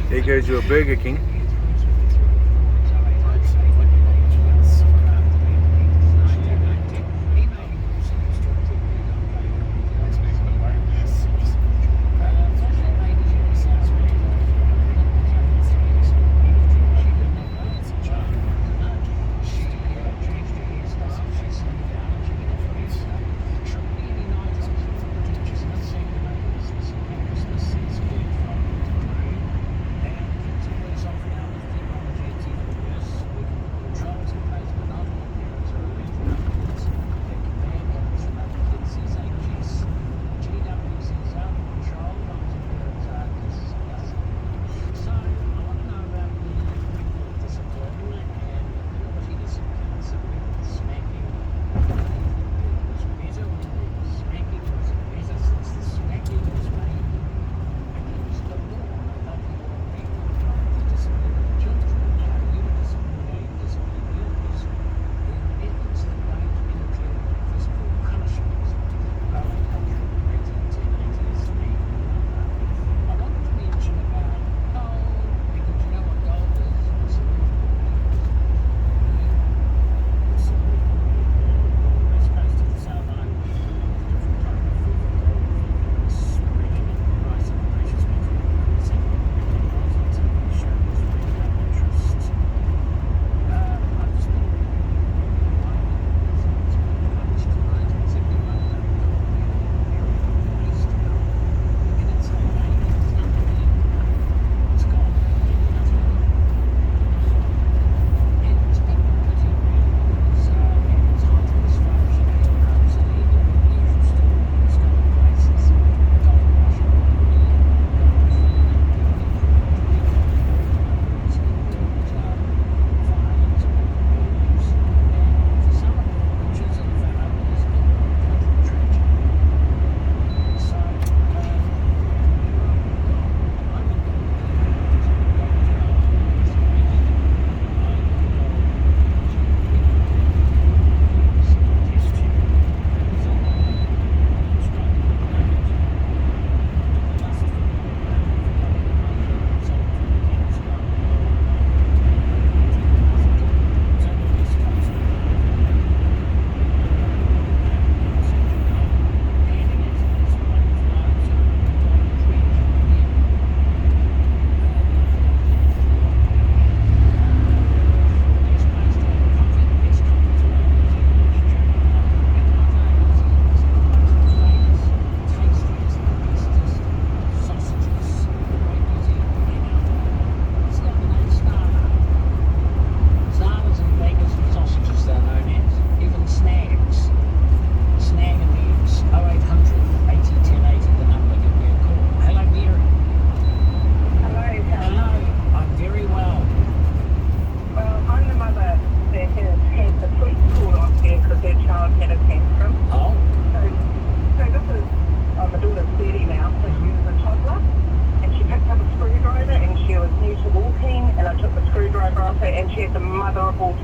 There goes your Burger King.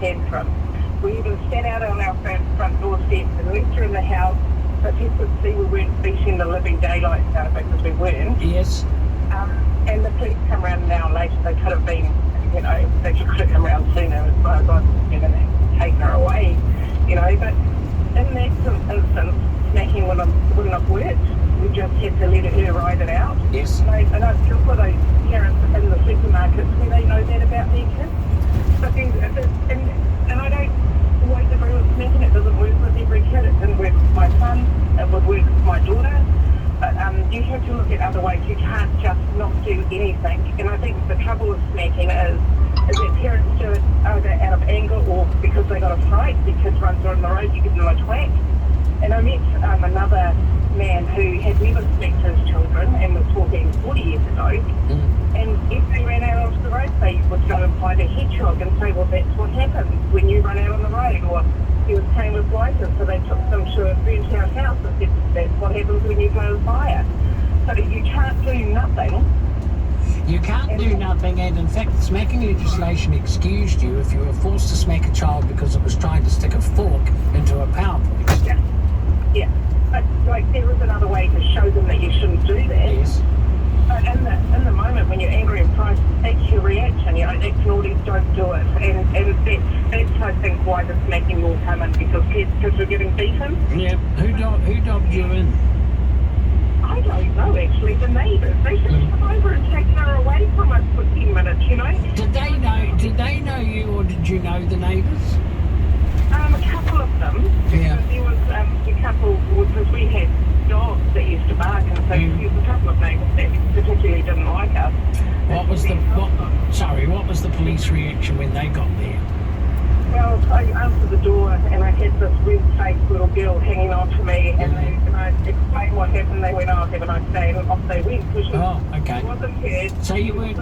tantrum. We even sat out on our front doorstep and left her in the house, but you could see we weren't beating the living daylights out of it because we weren't. Yes. And the police come around an hour later. They could have been, you know, they could have come around sooner as far as I was concerned and taken her away, you know. But in that instance, smacking wouldn't have worked. We just had to let her ride it out. Yes. And I feel for those parents in the supermarkets where they know that about their kids. But and I don't always agree with smacking. It doesn't work with every kid. It didn't work with my son. It would work with my daughter. But you have to look at other ways. You can't just not do anything. And I think the trouble with smacking is that parents do it either out of anger or because they got a fright. Their kids runs on the road, you give them a twat. And I met another man who had never smacked his children and was talking 40 years ago. And if they ran out onto the road, they would go and find a hedgehog and say, well, that's what happens when you run out on the road. Or he was paying with license, so they took them to a burnt out house and said, that's what happens when you go on fire. So that you can't do nothing. You can't do nothing, and in fact, smacking legislation excused you if you were forced to smack a child because it was trying to stick a fork into a PowerPoint. Yeah. But like there is another way to show them that you shouldn't do that. Yes. But in the moment when you're angry and don't do it. And that's I think why the smacking will come in, because kids are getting beaten. Yeah. Who dobbed you in? I don't know, actually, the neighbours. They should have come over and taken her away from us for 10 minutes, you know? Did they know you, or did you know the neighbours? A couple of them. Yeah. There was a couple, because we had dogs that used to bark, and so there was a couple of neighbours that particularly didn't like us. What was the police reaction when they got there? Well, I answered the door and I had this red-faced little girl hanging on to me, and I explained what happened. They went, "Oh, have a nice day," and off they went. Okay. She wasn't hurt. So you weren't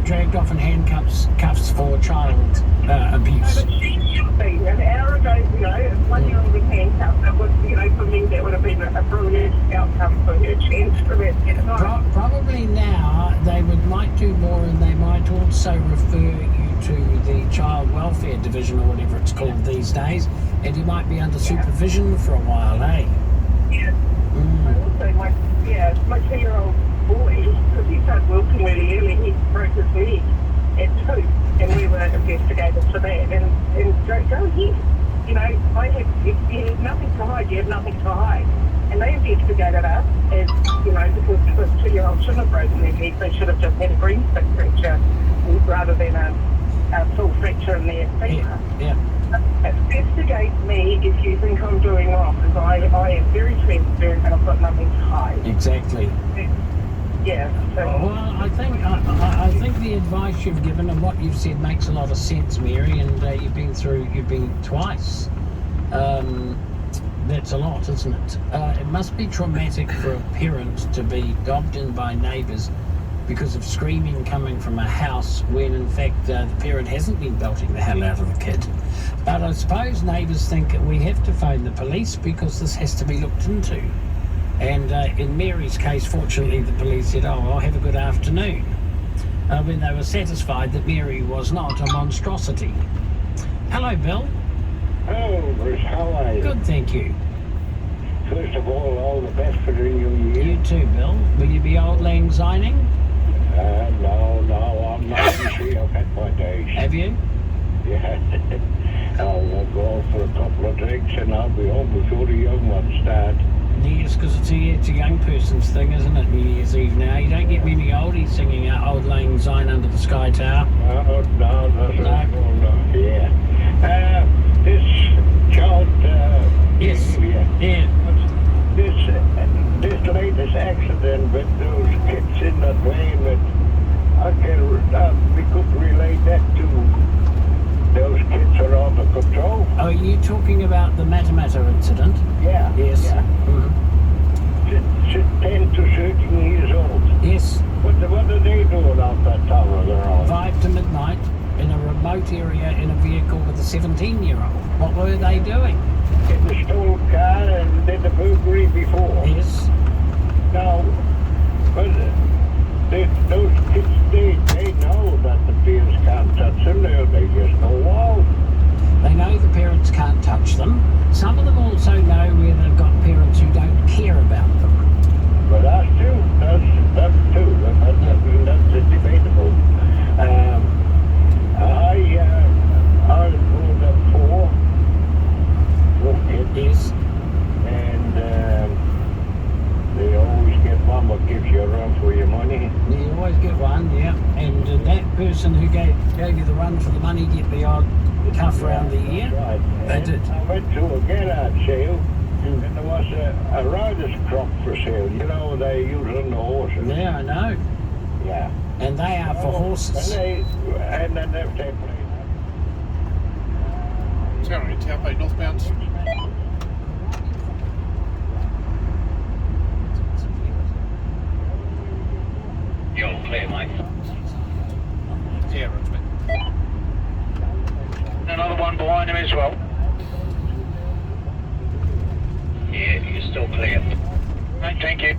dragged off in cuffs for child abuse. No, but she should be. An hour ago, you know, if 1 year old was handcuffed, it was, you know, for me that would have been a brilliant outcome for her chance for that. Probably now they might do more, and they might also refer you to the Child Welfare Division, or whatever it's called these days, and you might be under supervision for a while, eh? Yeah. Also, my 2-year-old boy, because he started walking really early, he broke his leg at 2, and we were investigated for that. And go ahead. You know, you had nothing to hide, you had nothing to hide. And they investigated us as, you know, because the 2-year-old shouldn't have broken their leg, they should have just had a green stick fracture rather than a full fracture in their femur. Yeah. Investigate me if you think I'm doing wrong, because I am very transparent and I've got nothing to hide. Exactly. Yeah. So. Well, I think the advice you've given and what you've said makes a lot of sense, Mary. And you've been twice. That's a lot, isn't it? It must be traumatic for a parent to be dobbed in by neighbours because of screaming coming from a house when in fact the parent hasn't been belting the hell out of the kid. But I suppose neighbours think we have to phone the police because this has to be looked into. And in Mary's case, fortunately, the police said, "Oh, well, have a good afternoon," when they were satisfied that Mary was not a monstrosity. Hello, Bill. Hello, Bruce. How are you? Good, thank you. First of all the best for the new year. You too, Bill. Will you be old lang syning? No, I'm not. You see, I've had my days. Have you? Yeah. I'll go out for a couple of drinks and I'll be home before the young ones start. Yes, because it's a young person's thing, isn't it, New Year's Eve now? You don't get many oldies singing out Old Lang Syne under the Sky Tower. No. Yeah. This child... Yes. Yeah. This latest accident with those kids in the plane, we could relate that to those kids are under control. Oh, are you talking about the Matamata incident? Yeah. Yes. Yeah. Mm-hmm. 10 to 13 years old. Yes. What are they doing out that tower they're on? 5 to midnight in a remote area in a vehicle with a 17-year-old. What were they doing? In the stolen car and did the burglary before. Yes. Now, those kids, they know that the parents can't touch them. They just go out. They know the parents can't touch them. Some of them also know where they've got parents who don't care about them. But that's true. That's true. That's debatable. I grew up 4 kids. Yes. And they always get one that gives you a run for your money. You always get one, yeah. And that person who gave you the run for the money get the odd cuff around the ear. Right. They did. I went to a get-out sale, and there was a rider's crop for sale. You know, they use on the horses. Yeah, I know. Yeah. And they are for horses. And then they play. Turangi, Taupo, northbound. You're clear, mate. Yeah, roger, mate. Another one behind him as well. Yeah, you're still clear. Right, thank you.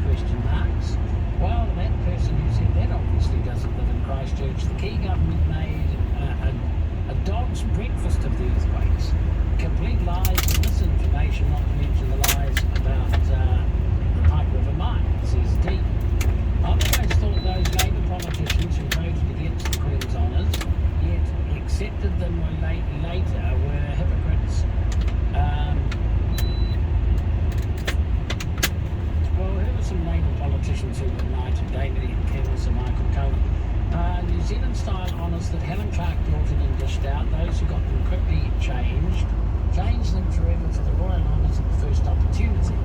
Question marks. Well, that person who said that obviously doesn't live in Christchurch. The key government made a dog's breakfast of the earthquakes. Complete lies and misinformation, not to mention the lies about the Pike River mine, says D. I've always thought those Labour politicians who voted against the Queen's honours, yet accepted them later, were hypocrites. Well, here are some Labour politicians who were knighted: David Ian Kevin, and Michael Cullen. New Zealand style honours that Helen Clark brought in and dished out. Those who got them quickly changed them forever for the royal honours at the first opportunity.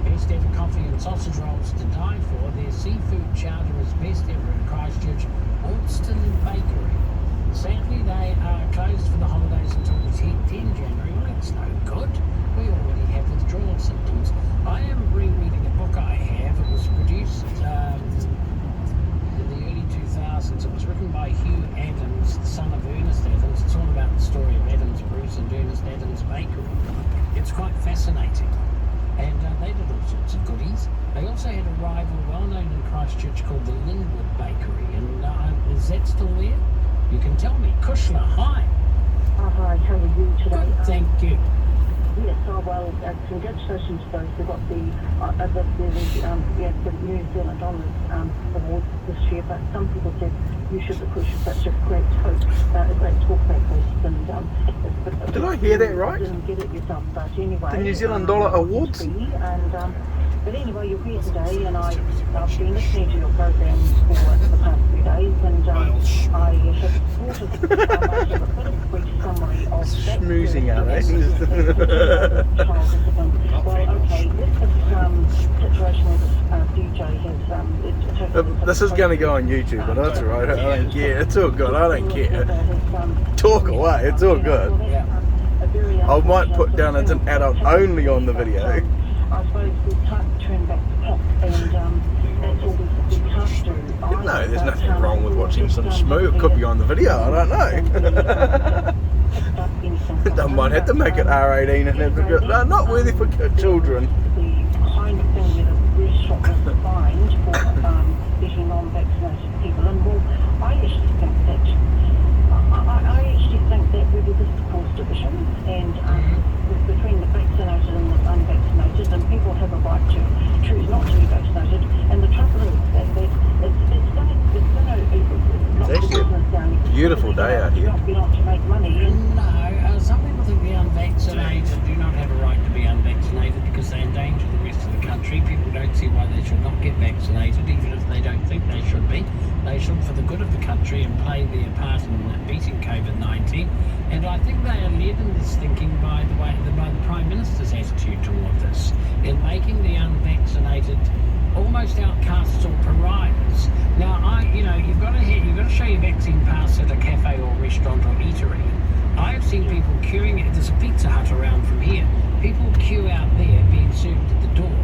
Best ever coffee and sausage rolls to die for. Their seafood chowder is best ever in Christchurch, Alston Bakery. Sadly, they are closed for the holidays until 10 January. Well, that's no good. We already have withdrawal symptoms. I am rereading a book I have. It was produced in the early 2000s. It was written by Hugh Adams, the son of Ernest Adams. It's all about the story of Adams Bruce and Ernest Adams Bakery. It's quite fascinating. And they did all sorts of goodies. They also had a rival well-known in Christchurch called the Linwood Bakery. And is that still there? You can tell me. Kushla, hi. Hi, how are you today? Good, thank you. Yes, well, congratulations to those who got the New Zealand Honours award this year, but some people said you should, because you're such a great host, a great talkback host, and did I hear that right? You didn't get it yourself, but anyway. The New Zealand Dollar Awards? But anyway, you're here today, and I've been listening to your program for the past few days, and I have sort of made a bit of a brief summary of that. Schmoozing, are they? Well, okay, this situation with DJ has... this is going to go on YouTube, but that's alright. I don't care. It's all good. I don't care. Talk away. It's all good. I might put down as an adult only on the video. I suppose we can't turn back the clock, and that's all we can't do. No, there's nothing wrong with watching some schmoo. It could be on the video, I don't know. I might have to make it R18 and have it. No, not worthy for children. The kind of thing that a restaurant was designed for getting non-vaccinated people, and well, I actually think that really this caused division, and between the vaccinated and the unvaccinated, and people have a right to choose not to be vaccinated. And the trouble is that it's going to knock the business down. Beautiful day out here. You're not to make money. No, some people think the unvaccinated do not have a right to be unvaccinated because they endanger the rest of the country. People don't see why they should not get vaccinated, even if they don't think they should be. They should, for the good of the country, and play their part in beating COVID-19. And I think they are led in this thinking by the Prime Minister's attitude toward this, in making the unvaccinated almost outcasts or pariahs. Now, you've got to show your vaccine pass at a cafe or restaurant or eatery. I have seen people queuing. There's a Pizza Hut around from here. People queue out there, being served at the door.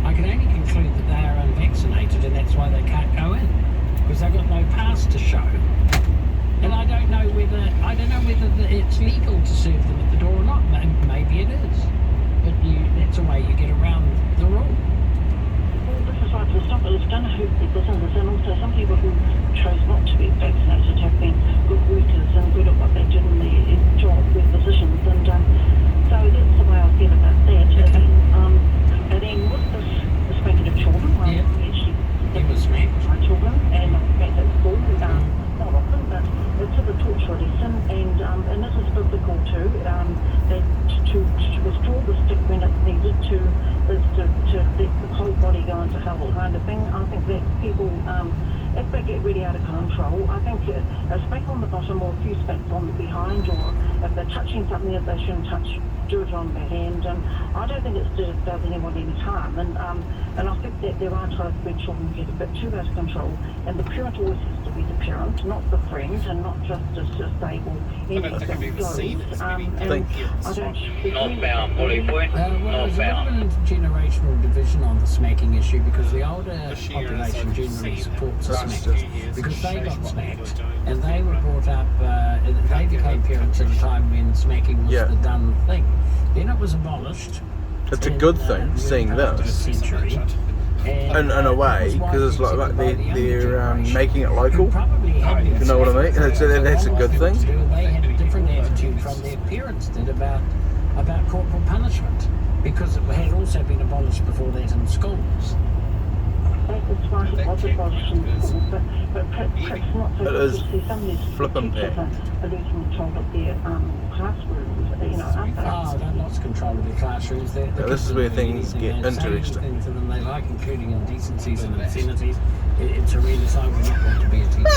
I can only conclude that they are unvaccinated, and that's why they can't go in, because they've got no pass to show. And I don't know whether it's legal to serve them at the door or not. Maybe it is, but that's a way you get around the rule. Well, this is right. It's going to hurt the business, and also some people who chose not to be vaccinated have been good workers and good at what they did in their job with physicians, and so that's the way I feel about that. Okay. And then with the spanking of children, He was smacked. My children, and I've met at school, not often, but it's a torture lesson, and this is biblical too, that to withdraw the stick when it's needed to let the whole body go into hell kind of thing. I think that people, if they get really out of control, I think a spank on the bottom or a few spanks on the behind, or if they're touching something that they shouldn't touch, do it on the hand. And I don't think it does anyone any harm. And I think that there are times when children get a bit too out of control, and the parent always has to be the parent, not the friend, and not just to say, well, anything goes. Northbound, bully boy. Well, there's a bit of an intergenerational division on the smacking issue, because the older population generally supports the smack, because they got smacked and they were brought up, they became parents at a time when smacking was the done thing. Then it was abolished. It's a good thing, seeing this. Century. And, in a way, because it's like they're making it local. You know what I mean? That's a good thing. They had a different attitude from their parents did about corporal punishment, because it had also been abolished before that in schools. It's right, it was abolished in schools, but perhaps not so It is good. Some of these flippin' teachers are losing control of their classrooms, you know, aren't they? Oh, they've lost control of their classrooms. This is where things get interesting. Things to them they like, including indecencies and obscenities. It's a really sign we're not going to be a teacher.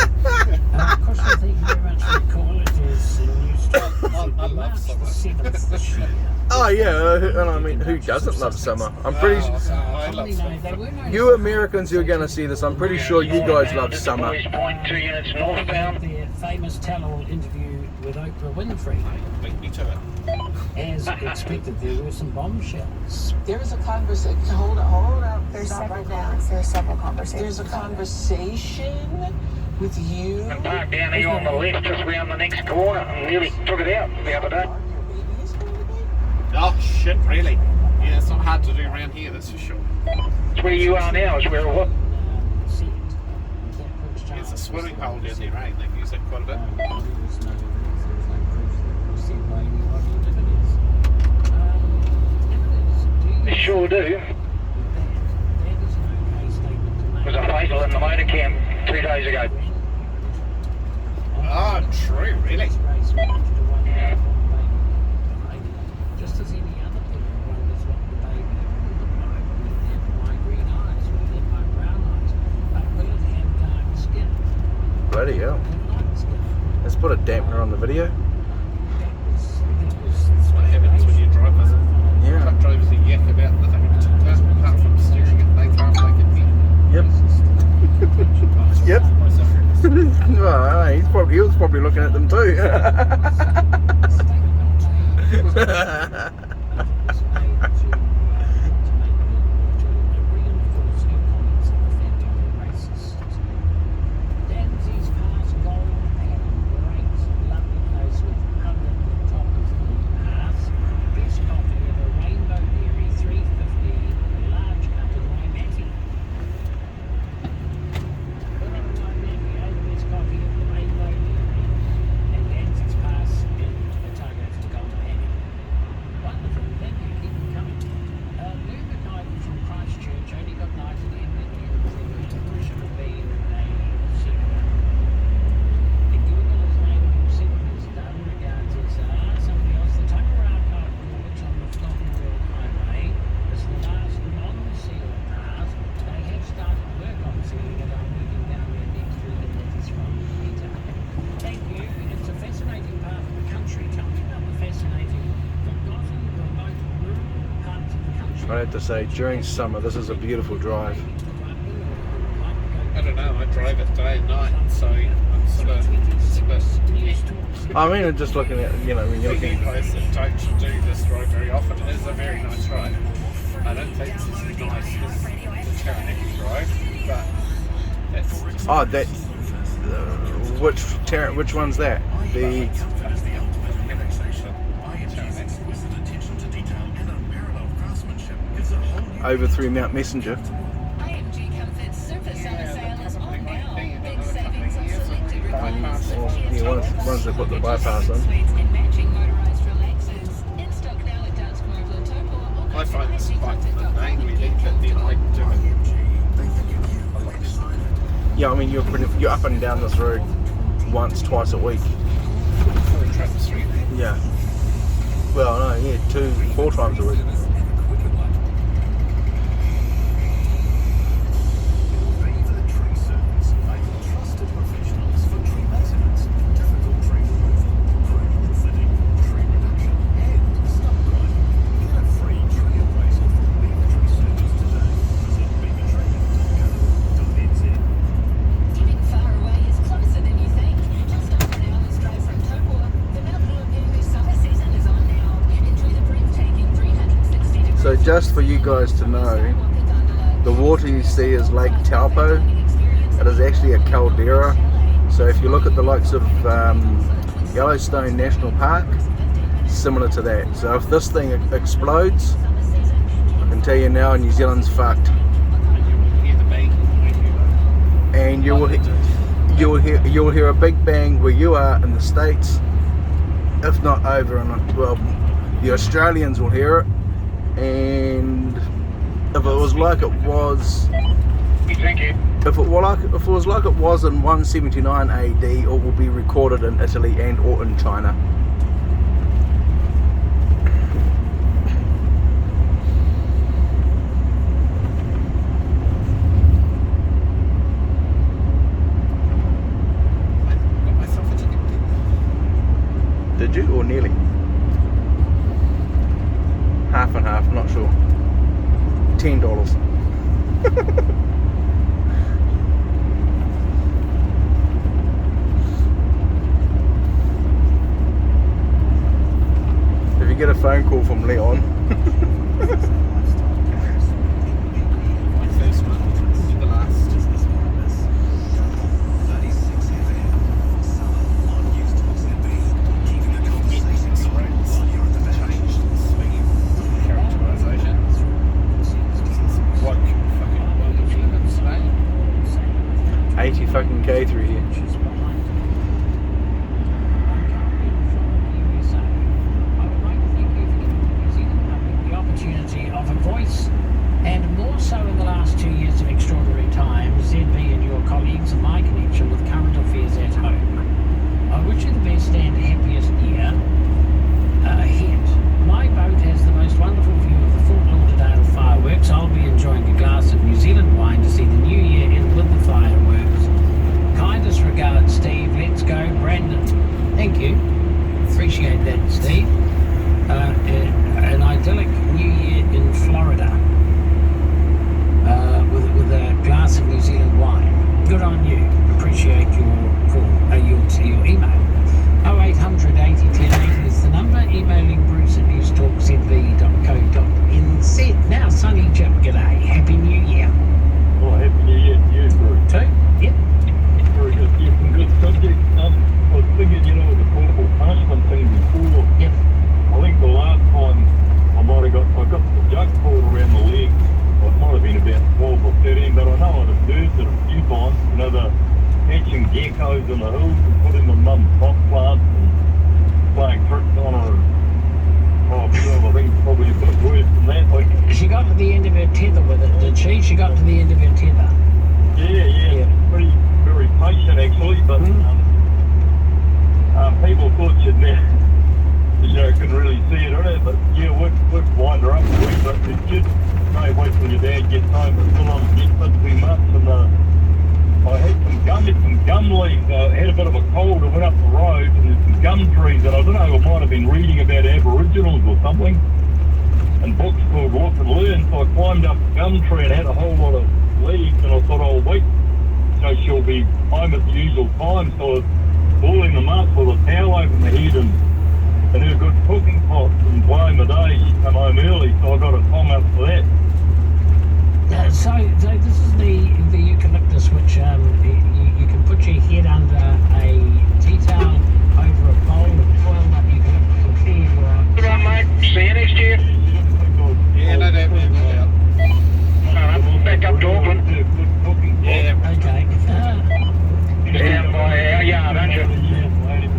Of course, thank you very much for your call. It is News Street. I love the 7th this year. Oh yeah, and I mean, who doesn't love summer? I'm pretty sure I love summer. you Americans who are going to see this, I'm pretty sure you guys love summer. Boys Point, 2 units northbound. Their famous tell-all interview with Oprah Winfrey. Beat me to it. As expected, there were some bombshells. There is a conversation. Hold up. There's Stop several right now. comments. There's several conversations. There's a conversation with you. And parked down here on the left, just round the next corner, and nearly took it out the other day. Oh shit, really? Yeah, it's not hard to do around here, that's for sure. It's where you are now, is where it was. There's a swimming hole down there, right? They use that quite a bit. They sure do. There was a fatal in the motor camp 2 days ago. Oh, true, really? Just as any other people wonders what the baby would look like with my green eyes, with my brown eyes, but will it have dark skin? Bloody hell. Light skin? Let's put a dampener on the video. That's what happens when you drive with Yeah. truck drivers that yak about nothing apart from steering it, they can't make it here. Yep. Well, he was probably looking at them too. I have to say, during summer, this is a beautiful drive. I don't know, I drive it day and night, so I'm sort of I mean, just looking at, you know, when you're for you looking. guys that don't do this drive very often, it is a very nice drive. I don't think it's as nice as the Turangi drive, but that's just Oh, that. Which one's that? The. Over through Mount Messenger. Yeah, once they put the bypass in. I find this quite mainly that then I do it. Yeah, I mean, you're up and down this road once, twice a week. 4 trips through there. Yeah. Well, no, yeah, 4 times a week. So just for you guys to know, the water you see is Lake Taupo. It is actually a caldera. So if you look at the likes of Yellowstone National Park, similar to that. So if this thing explodes, I can tell you now, New Zealand's fucked. you'll hear a big bang where you are in the States, if not over in, well, the Australians will hear it, and if it was like it was, Thank you. if it was like it was in 179 AD, it will be recorded in Italy and or in China. Got myself a ticket. Did you, or nearly? Half and half, not sure. $10. If you get a phone call from Leon, My first one, the last. Characterization. What fucking world we live in today? 80 fucking K through here. Of a voice, and more so in the last 2 years of extraordinary times, ZB and your colleagues and my connection with current affairs at home. I wish you the best and happiest year ahead. My boat has the most wonderful view of the Fort Lauderdale fireworks. I'll be enjoying a glass of New Zealand wine to see the new year end with the fireworks. Kindest regards, Steve. Let's go, Brandon. Thank you. Appreciate that, Steve. An idyllic New Year in Florida with a glass of New Zealand wine. Good on you. Appreciate your call, your email. 0800 80 10 80 is the number. Emailing Bruce at newstalkzb.co.nz. Now, Sunny Jim, g'day. Happy New Year. Well, Happy New Year to you, Bruce. Too? Yep. Very good. Yeah, some good subject. I was thinking, the portable punishment thing before. Yep. I think the last time I got the jug pulled around the leg. Well, it might have been about 12 or 13, but I know I'd observed it a few times. The catching geckos in the hills and putting them mum top plants and playing tricks on her. I think probably a bit worse than that. Like, She got to the end of her tether with it, did she? She got to the end of her tether. yeah. Very patient actually, but people thought she'd never. Couldn't really see it on it, but yeah, we'd wind her up a wee bit. It's just, wait till your dad gets home, but still on get bit too much. And I had some gum leaves. I had a bit of a cold. I went up the road and there's some gum trees, and I don't know, I might have been reading about Aboriginals or something, and books called Look and Learn. So I climbed up the gum tree and had a whole lot of leaves, and I thought, oh wait, she'll be home at the usual time. So I was pulling them up with a towel over my head and her good cooking pots and blowing the day. She come home early, so I got a tong up for that. So this is the eucalyptus, which you can put your head under a tea towel over a bowl of boiled up eucalyptus and clear your Good on, mate. See you next year. Yeah, no doubt, man, no doubt. Back up to Auckland. Yeah, Okay. Just down by our yard, aren't you?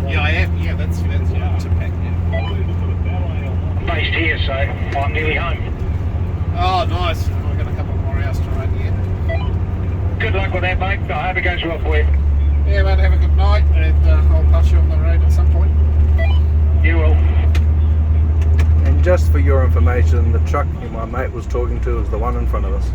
yeah, I am. Yeah, that's to pack. Yeah. I'm based here, so I'm nearly home. Oh, nice. We've got a couple more hours to run yet. Good luck with that, mate. I hope it goes well for you. Yeah, mate, have a good night, and I'll pass you on the road at some point. You will. and just for your information, the truck my mate was talking to is the one in front of us.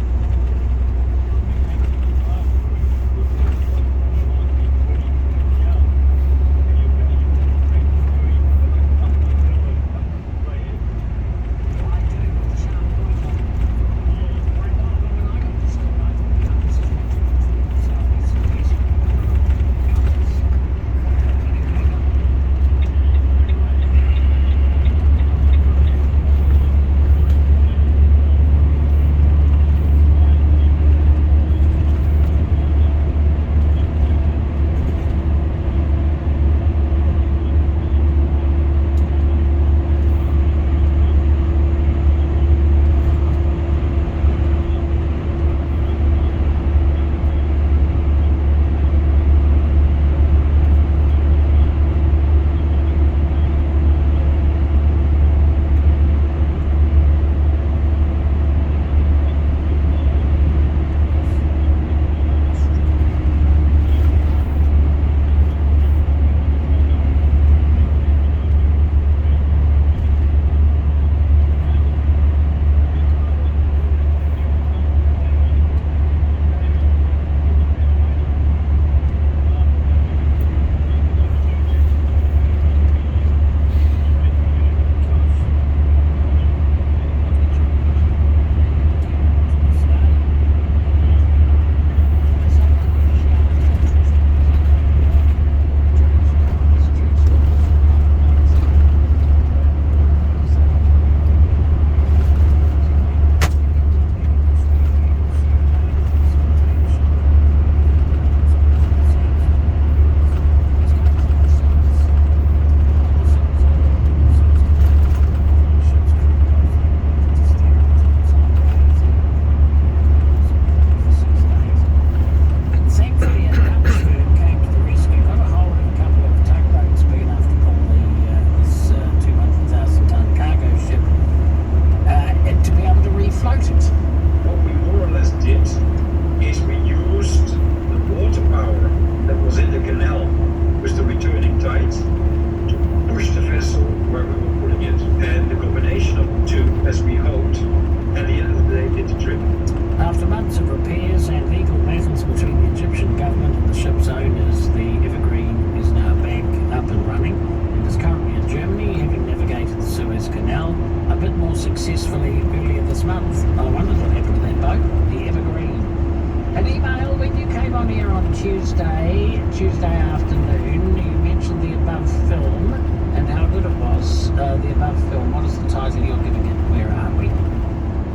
Tuesday afternoon, you mentioned the above film and how good it was. The above film, what is the title you're giving it? Where are we?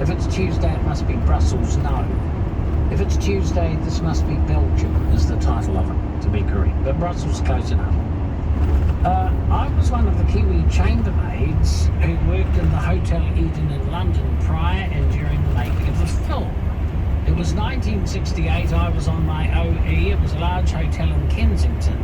If it's Tuesday, it must be Brussels, no. If it's Tuesday, this must be Belgium, is the title of it, to be correct. But Brussels is close enough. I was one of the Kiwi chambermaids who worked in the Hotel Eden in London prior and during the making of the film. It was 1968, I was on my OE, it was a large hotel in Kensington.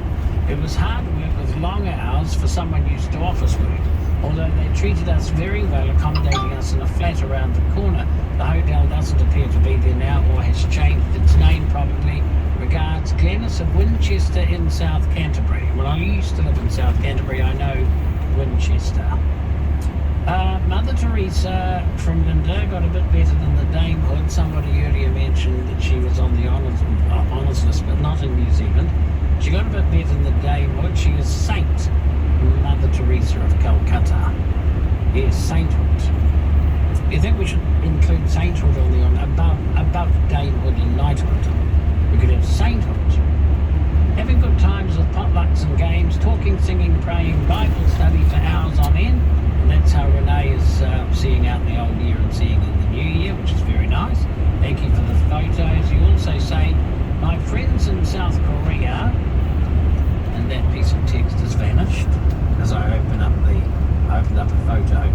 It was hard work with long hours for someone used to office work, although they treated us very well, accommodating us in a flat around the corner. The hotel doesn't appear to be there now or has changed its name probably. Regards, Glennis of Winchester in South Canterbury. Well, I used to live in South Canterbury, I know Winchester. Mother Teresa from Linda got a bit better than the damehood. Somebody earlier mentioned that she was on the honours list, but not in New Zealand. She got a bit better than the damehood. She is Saint Mother Teresa of Calcutta. Yes, sainthood. You think we should include sainthood on the above damehood and knighthood? We could have sainthood. Having good times with potlucks and games, talking, singing, praying, Bible study for hours on end. And that's how Renee is seeing out the old year and seeing in the new year, which is very nice. Thank you for the photos. You also say, my friends in South Korea, and that piece of text has vanished as I opened up a photo.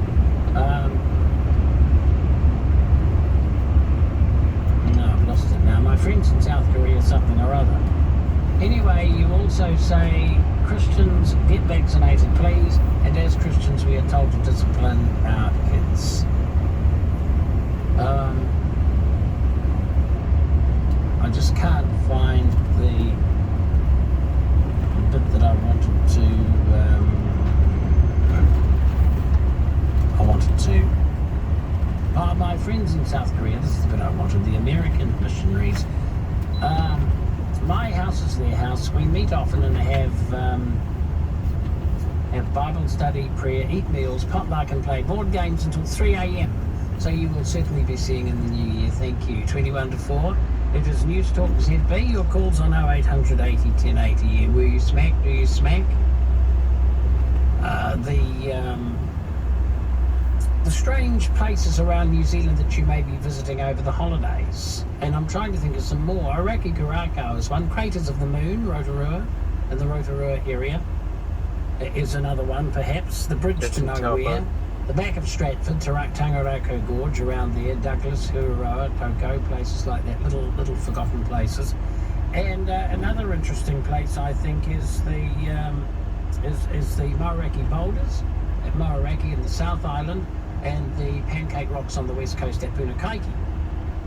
No, I've lost it now. My friends in South Korea, something or other. Anyway, you also say, Christians, get vaccinated, please. And as Christians, we are told to discipline our kids. I just can't find the bit that I wanted to. My friends in South Korea, this is the bit I wanted, the American missionaries. My house is their house. We meet often and have Bible study, prayer, eat meals, potluck and play board games until 3 a.m. So you will certainly be seeing in the new year. Thank you. 21 to 4. It is News Talk ZB. Your calls on 0800 80 1080. Were you smacked? Do you smack? The strange places around New Zealand that you may be visiting over the holidays. And I'm trying to think of some more. Araki Karakau is one. Craters of the Moon, Rotorua, in the Rotorua area is another one, perhaps. The Bridge That's to in Nowhere. Taupo. The back of Stratford, Tangarako Gorge around there, Douglas, Huroa, Toko, places like that, little forgotten places. And another interesting place, I think, is the Maoraki Boulders at Maoraki in the South Island, and the Pancake Rocks on the west coast at Punakaiki.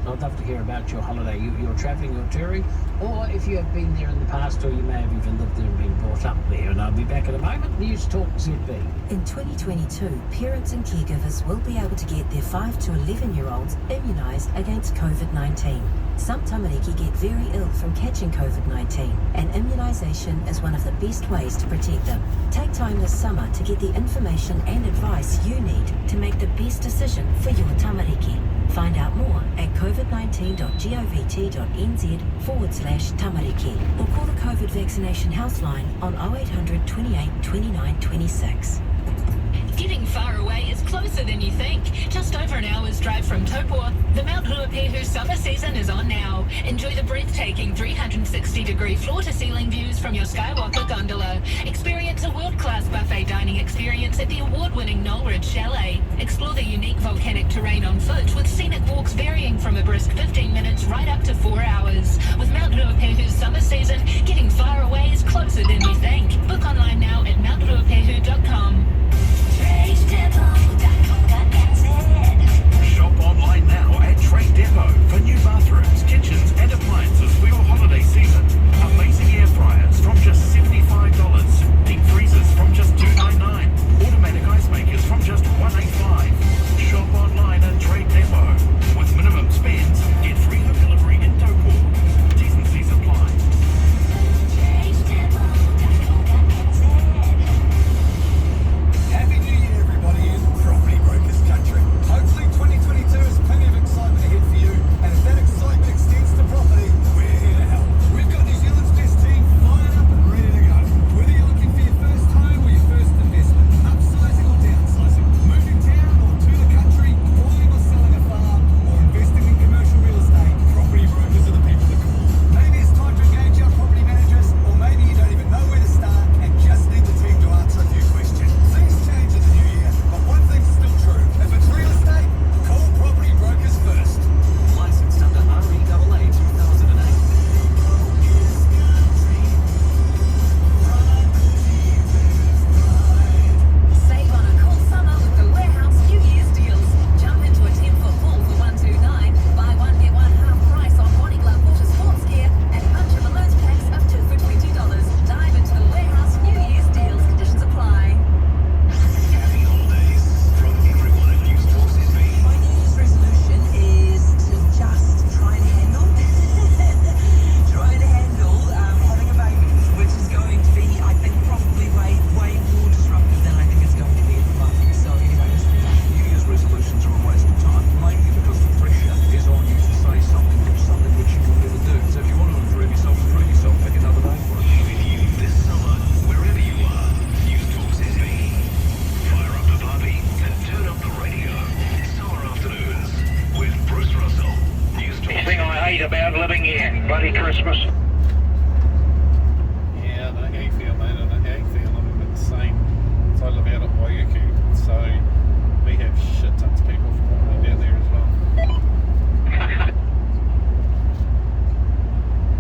So I'd love to hear about your holiday. You're travelling, you're touring, or if you have been there in the past, or you may have even lived there and been brought up there. And I'll be back in a moment. News Talk ZB. In 2022, parents and caregivers will be able to get their 5 to 11-year-olds immunised against COVID-19. Some tamariki get very ill from catching COVID-19, and immunisation is one of the best ways to protect them. Take time this summer to get the information and advice you need to make the best decision for your tamariki. Find out more at covid19.govt.nz/tamariki or call the COVID vaccination health line on 0800 28 29 26. Getting far away is closer than you think. Just over an hour's drive from Taupo, the Mount Ruapehu summer season is on now. Enjoy the breathtaking 360-degree floor-to-ceiling views from your Skywalker gondola. Experience a world-class buffet dining experience at the award-winning Knoll Ridge Chalet. Explore the unique volcanic terrain on foot with scenic walks varying from a brisk 15 minutes right up to 4 hours. With Mount Ruapehu's summer season, getting far away is closer than you think. Book online now at mountruapehu.com. Shop online now at Trade Depot for new bathrooms, kitchens and appliances for your holiday season. Amazing air fryers from just $75. Deep freezers from just $299. Automatic ice makers from just $185. Shop online at Trade Depot. With minimum spends, get free home delivery in Taupo. T's and C's apply. worried about living here. Bloody Christmas. Yeah, I know how you feel, mate. I know how you feel. I'm a bit the same. So I live out at Waiuku, so we have shit tons of people from Auckland down there as well.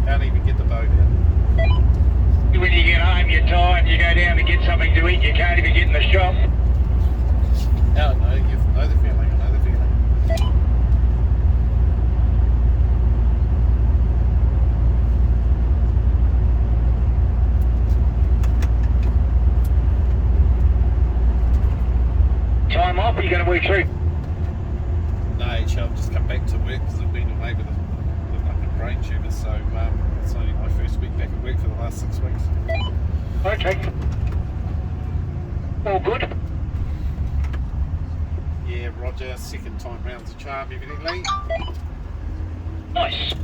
Can't even get the boat out. When you get home, you're tired, you go down to get something to eat, you can't even get in the shop. Oh no, you know the feeling, I know the feeling. Time off, are you going to work through? No, I've just come back to work because I've been away with a brain tumour, so it's only my first week back at work for the last 6 weeks. Okay. All good? Yeah, Roger, second time round's a charm, evidently. Nice.